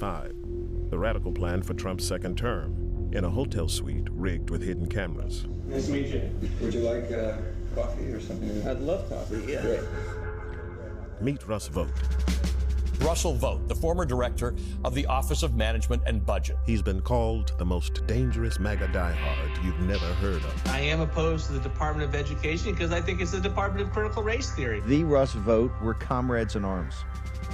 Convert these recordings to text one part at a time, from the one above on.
2025, the radical plan for Trump's second term, in a hotel suite rigged with hidden cameras. Nice to meet you. Would you like coffee or something? I'd love coffee, yeah. Great. Meet Russ Vought. Russell Vought, the former director of the Office of Management and Budget. He's been called the most dangerous MAGA diehard you've never heard of. I am opposed to the Department of Education because I think it's the Department of Critical Race Theory. The Russ Vought were comrades in arms.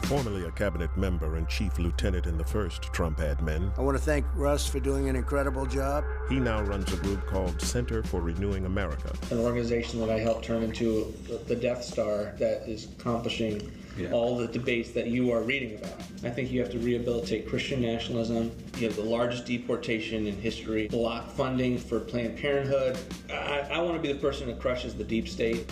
Formerly a cabinet member and chief lieutenant in the first Trump admin, I want to thank Russ for doing an incredible job. he now runs a group called Center for Renewing America. An organization that I helped turn into the Death Star that is accomplishing all the debates that you are reading about. I think you have to rehabilitate Christian nationalism. You have the largest deportation in history, block funding for Planned Parenthood. I want to be the person that crushes the deep state.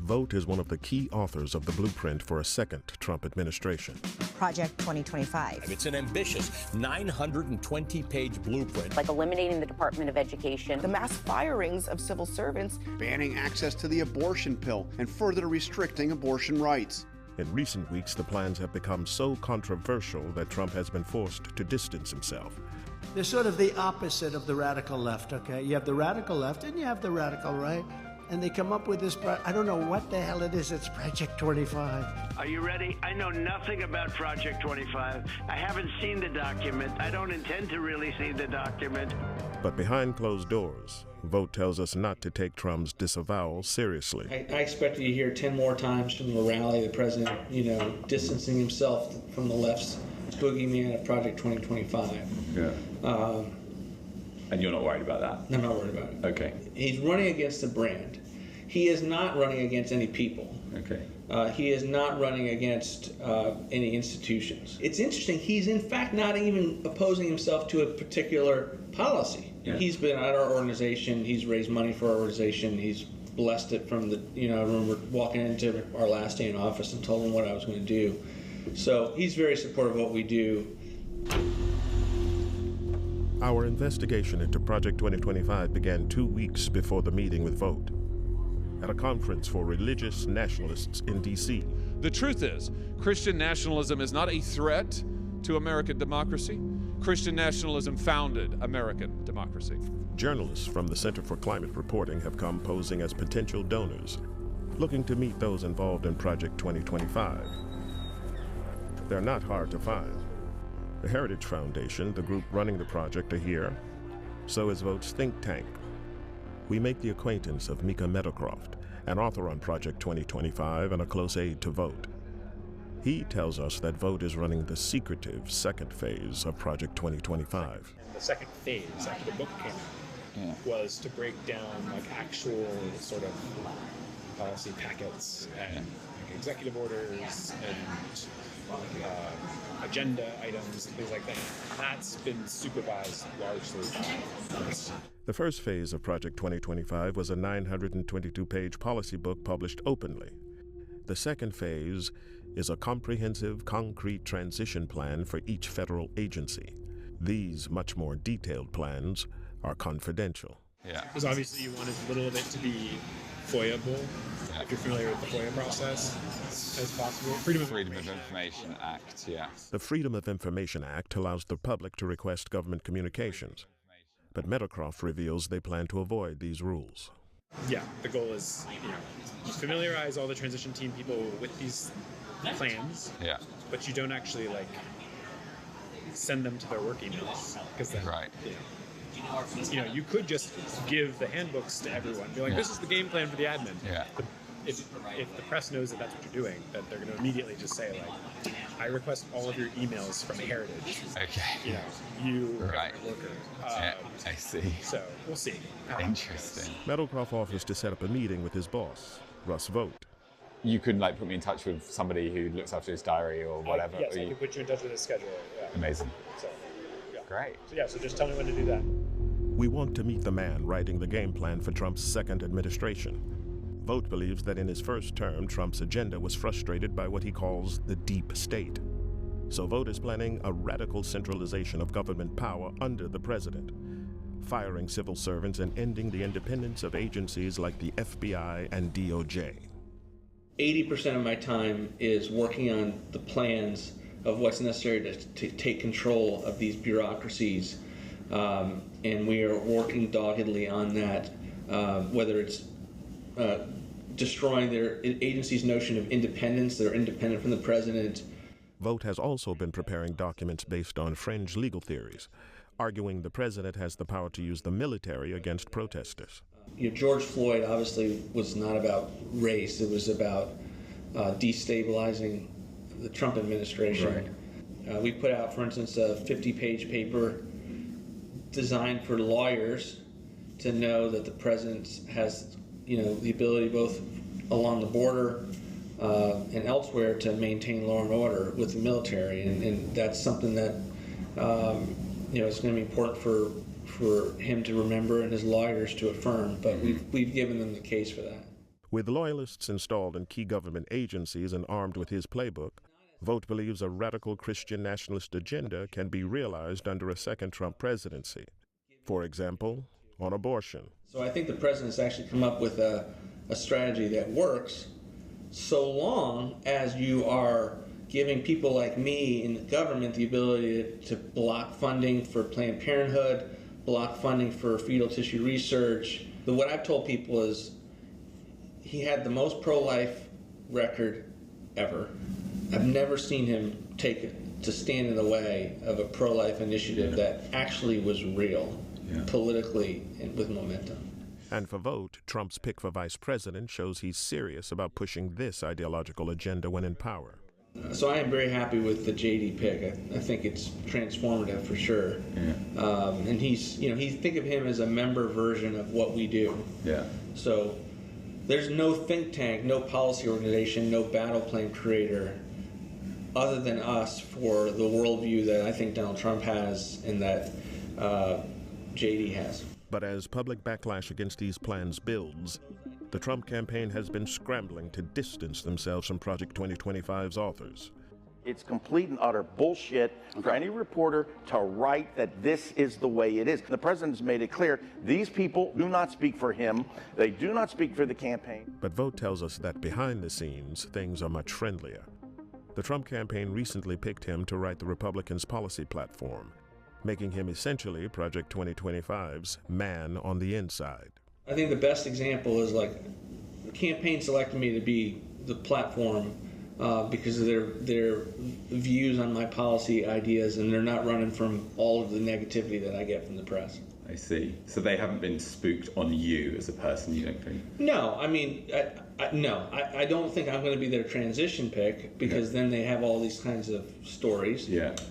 Vought is one of the key authors of the blueprint for a second Trump administration. Project 2025. It's an ambitious 920-page blueprint. Like eliminating the Department of Education. The mass firings of civil servants. Banning access to the abortion pill and further restricting abortion rights. In recent weeks, the plans have become so controversial that Trump has been forced to distance himself. They're sort of the opposite of the radical left, okay? You have the radical left and you have the radical right. And they come up with this, I don't know what the hell it is, it's Project 25. Are you ready? I know nothing about Project 25. I haven't seen the document. I don't intend to really see the document. But behind closed doors, Vought tells us not to take Trump's disavowal seriously. I expect you to hear 10 more times from the rally, the president, distancing himself from the left's boogeyman of Project 2025. Yeah. And you're not worried about that? I'm not worried about it. Okay. He's running against a brand. He is not running against any people. Okay. He is not running against any institutions. It's interesting, he's in fact not even opposing himself to a particular policy. Yeah. He's been at our organization, he's raised money for our organization, he's blessed it from I remember walking into our last day in office and told him what I was going to do. So he's very supportive of what we do. Our investigation into Project 2025 began 2 weeks before the meeting with Vought at a conference for religious nationalists in D.C. The truth is, Christian nationalism is not a threat to American democracy. Christian nationalism founded American democracy. Journalists from the Center for Climate Reporting have come posing as potential donors, looking to meet those involved in Project 2025. They're not hard to find. The Heritage Foundation, the group running the project, are here. So is Vought's think tank. We make the acquaintance of Mika Meadowcroft, an author on Project 2025 and a close aide to Vought. He tells us that Vought is running the secretive second phase of Project 2025. And the second phase, after the book came out, was to break down actual sort of policy packets and executive orders and agenda items, things like that. That's been supervised largely by us. The first phase of Project 2025 was a 922-page policy book published openly. The second phase is a comprehensive, concrete transition plan for each federal agency. These much more detailed plans are confidential. Yeah. Because obviously you wanted a little of it to be FOIA-able, if you're familiar with the FOIA process, as possible. Freedom of Information Act, yeah. The Freedom of Information Act allows the public to request government communications, but Meadowcroft reveals they plan to avoid these rules. Yeah, the goal is, familiarize all the transition team people with these plans, but you don't actually, send them to their work emails, because then, you could just give the handbooks to everyone, be like, this is the game plan for the admin. Yeah. But if the press knows that that's what you're doing, that they're going to immediately just say, I request all of your emails from Heritage. Okay. You are a worker. I see. So, we'll see. Interesting. Meadowcroft offers to set up a meeting with his boss, Russ Vought. You could put me in touch with somebody who looks after his diary or whatever. Yes, I can put you in touch with his schedule. Yeah. Amazing. So, great. So just tell me when to do that. We want to meet the man writing the game plan for Trump's second administration. Vought believes that in his first term, Trump's agenda was frustrated by what he calls the deep state. So Vought is planning a radical centralization of government power under the president, firing civil servants and ending the independence of agencies like the FBI and DOJ. 80% of my time is working on the plans of what's necessary to take control of these bureaucracies. And we are working doggedly on that, whether it's destroying their agency's notion of independence. They're independent from the president. Vogt has also been preparing documents based on fringe legal theories, arguing the president has the power to use the military against protesters. George Floyd obviously was not about race. It was about destabilizing the Trump administration. Right. We put out, for instance, a 50-page paper designed for lawyers to know that the president has, the ability both along the border and elsewhere to maintain law and order with the military, and that's something that it's going to be important for him to remember and his lawyers to affirm. But we've given them the case for that. With loyalists installed in key government agencies and armed with his playbook, Vogt believes a radical Christian nationalist agenda can be realized under a second Trump presidency. For example, on abortion. So I think the president's actually come up with a strategy that works, so long as you are giving people like me in the government the ability to block funding for Planned Parenthood, block funding for fetal tissue research. But what I've told people is he had the most pro-life record ever. I've never seen him to stand in the way of a pro-life initiative that actually was real, politically and with momentum. And for Vogt, Trump's pick for vice president shows he's serious about pushing this ideological agenda when in power. So I am very happy with the JD pick. I think it's transformative for sure. And think of him as a member version of what we do. So there's no think tank, no policy organization, no battle plan creator other than us for the worldview that I think Donald Trump has and that JD has. But as public backlash against these plans builds, the Trump campaign has been scrambling to distance themselves from Project 2025's authors. It's complete and utter bullshit for any reporter to write that this is the way it is. The president's made it clear these people do not speak for him. They do not speak for the campaign. But Vogt tells us that behind the scenes, things are much friendlier. The Trump campaign recently picked him to write the Republicans' policy platform, making him essentially Project 2025's man on the inside. I think the best example is the campaign selected me to be the platform because of their views on my policy ideas, and they're not running from all of the negativity that I get from the press. I see. So they haven't been spooked on you as a person, you don't think? No, I mean, I don't think I'm going to be their transition pick because then they have all these kinds of stories.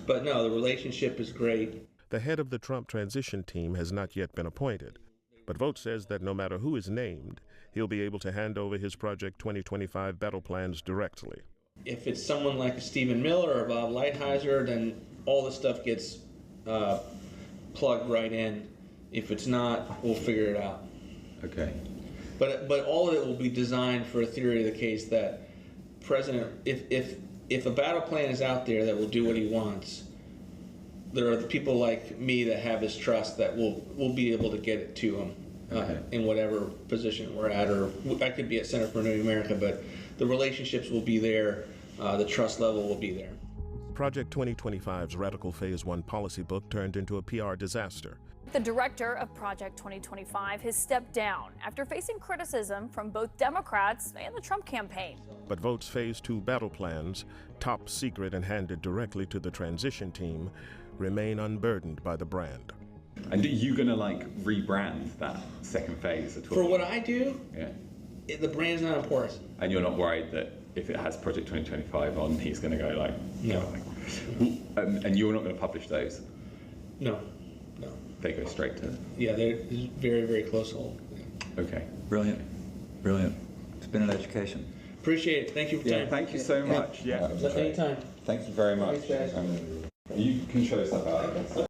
But no, the relationship is great. The head of the Trump transition team has not yet been appointed, but Vogt says that no matter who is named, he'll be able to hand over his Project 2025 battle plans directly. If it's someone like Stephen Miller or Bob Lighthizer, then all this stuff gets plugged right in. If it's not, we'll figure it out. Okay. But all of it will be designed for a theory of the case that if a battle plan is out there that will do what he wants, there are the people like me that have his trust that will be able to get it to him in whatever position we're at, or I could be at Center for New America, but the relationships will be there, the trust level will be there. Project 2025's Radical Phase 1 policy book turned into a PR disaster. The director of Project 2025 has stepped down after facing criticism from both Democrats and the Trump campaign. But Vogt's Phase 2 battle plans, top secret and handed directly to the transition team, remain unburdened by the brand. And are you going to rebrand that second phase at all? For what I do, the brand's not important. And you're not worried that if it has Project 2025 on, he's going to go no. And you're not going to publish those? No. They go straight to... Yeah, they're very, very close hold. Okay. Brilliant. It's been an education. Appreciate it. Thank you for your time. Thank you so much. Anytime. Thank you very much. Thanks, guys. You can show us that out.